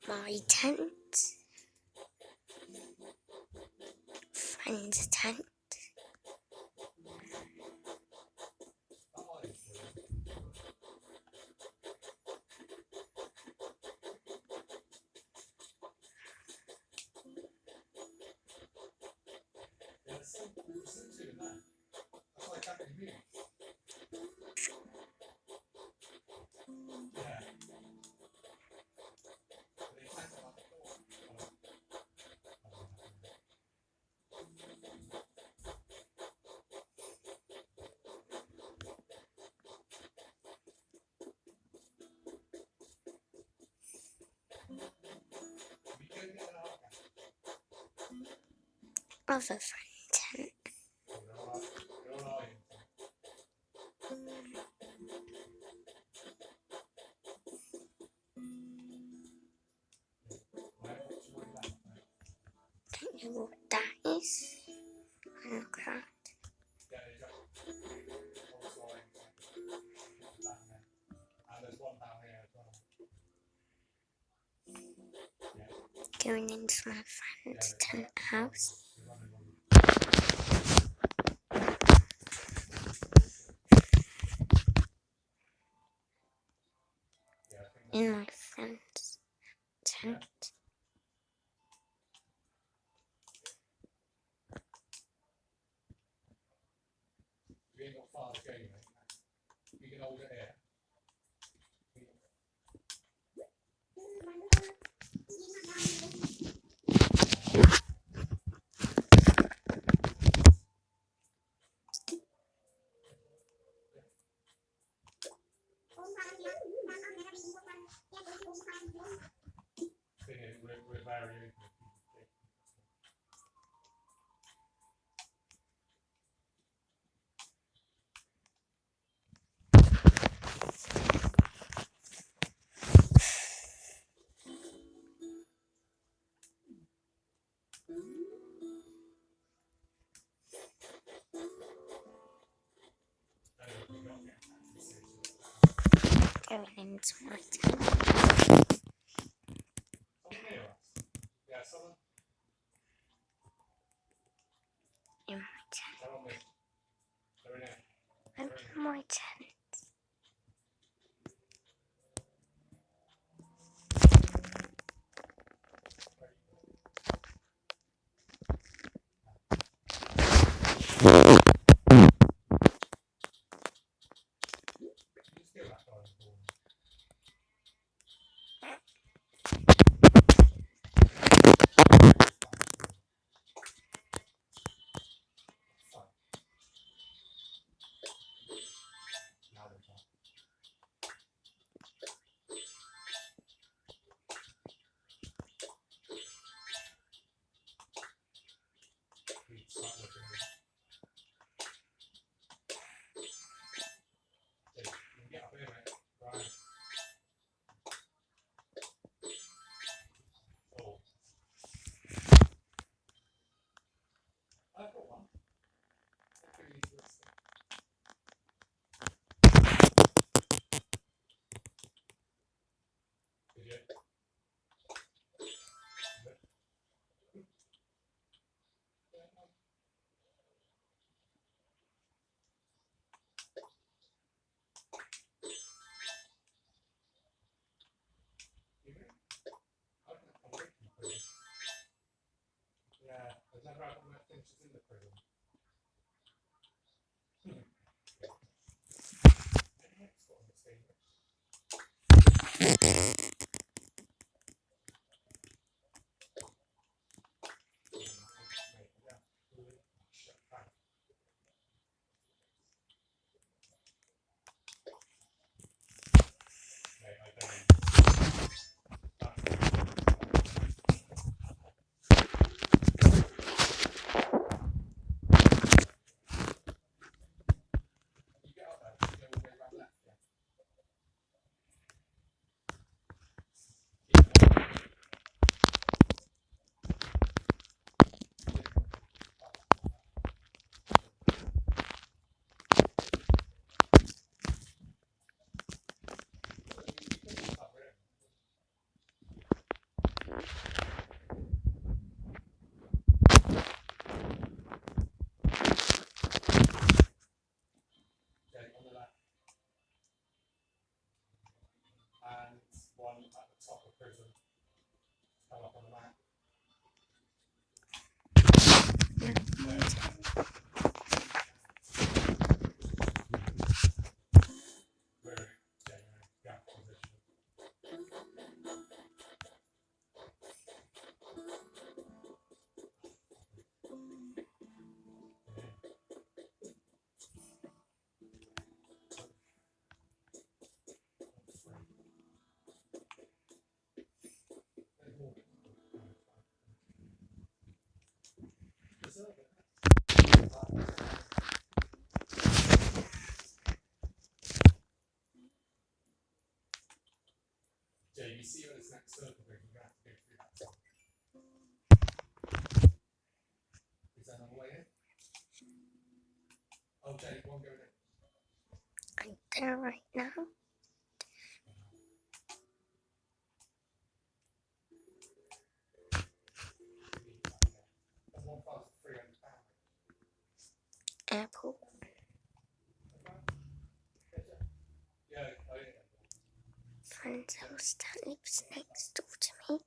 my tent, friend's tent. Other friend tent. Don't know what that is. Minecraft. Going into my friend's tent house. In my friend's tent. Going into my tent. In my tent. I'm in my tent. you see where this next circle goes, you're going to have to go through that top. Is that on the way in? Oh, Jay, one going in. I'm there right now. That's £1,300. Apple. Yeah, oh yeah. Friend's house that lives next door to me.